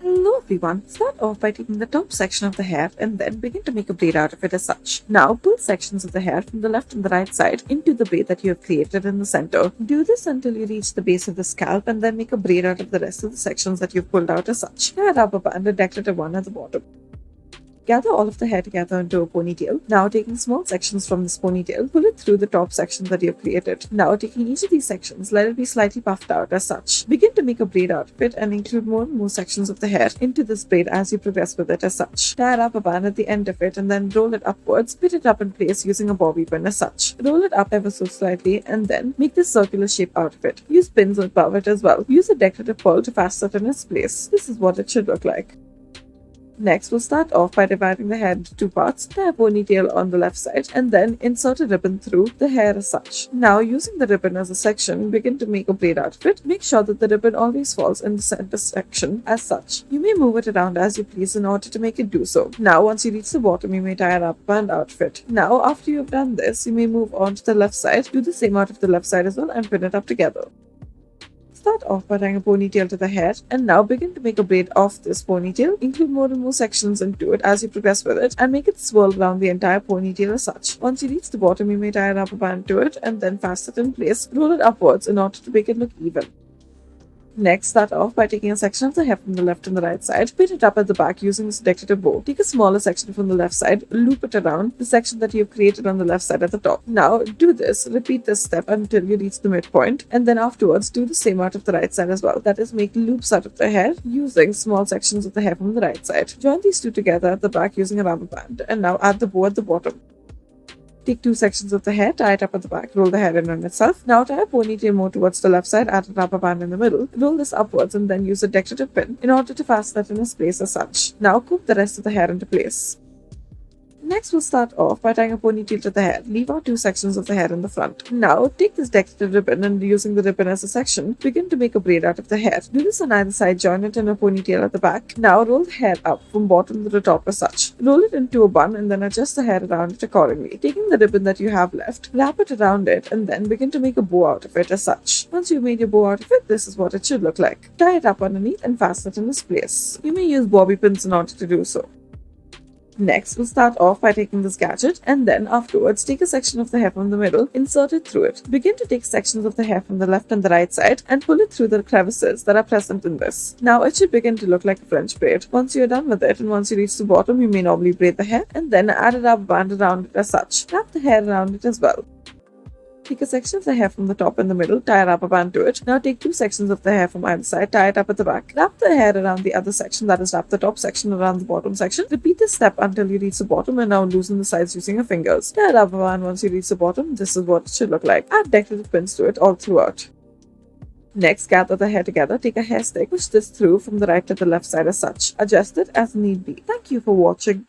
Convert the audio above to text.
Hello everyone, start off by taking the top section of the hair and then begin to make a braid out of it as such. Now pull sections of the hair from the left and the right side into the braid that you have created in the center. Do this until you reach the base of the scalp and then make a braid out of the rest of the sections that you've pulled out as such. Tie a rubber band, a decorative one at the bottom. Gather all of the hair together into a ponytail. Now taking small sections from this ponytail, pull it through the top section that you have created. Now taking each of these sections, let it be slightly puffed out as such. Begin to make a braid out of it and include more and more sections of the hair into this braid as you progress with it as such. Tie a rubber band at the end of it and then roll it upwards, put it up in place using a bobby pin as such. Roll it up ever so slightly and then make this circular shape out of it. Use pins above it as well. Use a decorative pearl to fasten it in its place. This is what it should look like. Next, we'll start off by dividing the hair into two parts. Tie a ponytail on the left side and then insert a ribbon through the hair as such. Now, using the ribbon as a section, begin to make a braid out of it. Make sure that the ribbon always falls in the center section as such. You may move it around as you please in order to make it do so. Now, once you reach the bottom, you may tie a rubber band out of it. Now, after you have done this, you may move on to the left side. Do the same out of the left side as well and pin it up together. Start off by tying a ponytail to the hair and now begin to make a braid off this ponytail. Include more and more sections into it as you progress with it and make it swirl around the entire ponytail as such. Once you reach the bottom, you may tie a rubber band to it and then fasten it in place. Roll it upwards in order to make it look even. Next, start off by taking a section of the hair from the left and the right side, pin it up at the back using this decorative bow. Take a smaller section from the left side, loop it around the section that you have created on the left side at the top. Now, do this, repeat this step until you reach the midpoint, and then afterwards do the same out of the right side as well. That is, make loops out of the hair using small sections of the hair from the right side. Join these two together at the back using a rubber band, and now add the bow at the bottom. Take two sections of the hair, tie it up at the back, roll the hair in on itself. Now tie a ponytail more towards the left side, add a rubber band in the middle, roll this upwards and then use a decorative pin in order to fasten it in its place as such. Now comb the rest of the hair into place. Next, we'll start off by tying a ponytail to the hair. Leave out two sections of the hair in the front. Now, take this decorative ribbon and using the ribbon as a section, begin to make a braid out of the hair. Do this on either side, join it in a ponytail at the back. Now, roll the hair up from bottom to the top as such. Roll it into a bun and then adjust the hair around it accordingly. Taking the ribbon that you have left, wrap it around it and then begin to make a bow out of it as such. Once you've made your bow out of it, this is what it should look like. Tie it up underneath and fasten it in its place. You may use bobby pins in order to do so. Next, we'll start off by taking this gadget and then afterwards take a section of the hair from the middle, insert it through it. Begin to take sections of the hair from the left and the right side and pull it through the crevices that are present in this. Now it should begin to look like a French braid. Once you're done with it and once you reach the bottom, you may normally braid the hair and then add a rubber band around it as such. Wrap the hair around it as well. Take a section of the hair from the top in the middle, tie a rubber band to it. Now take two sections of the hair from either side, tie it up at the back. Wrap the hair around the other section, that is, wrap the top section around the bottom section. Repeat this step until you reach the bottom and now loosen the sides using your fingers. Tie a rubber band once you reach the bottom. This is what it should look like. Add decorative pins to it all throughout. Next, gather the hair together, take a hair stick, push this through from the right to the left side as such. Adjust it as need be. Thank you for watching.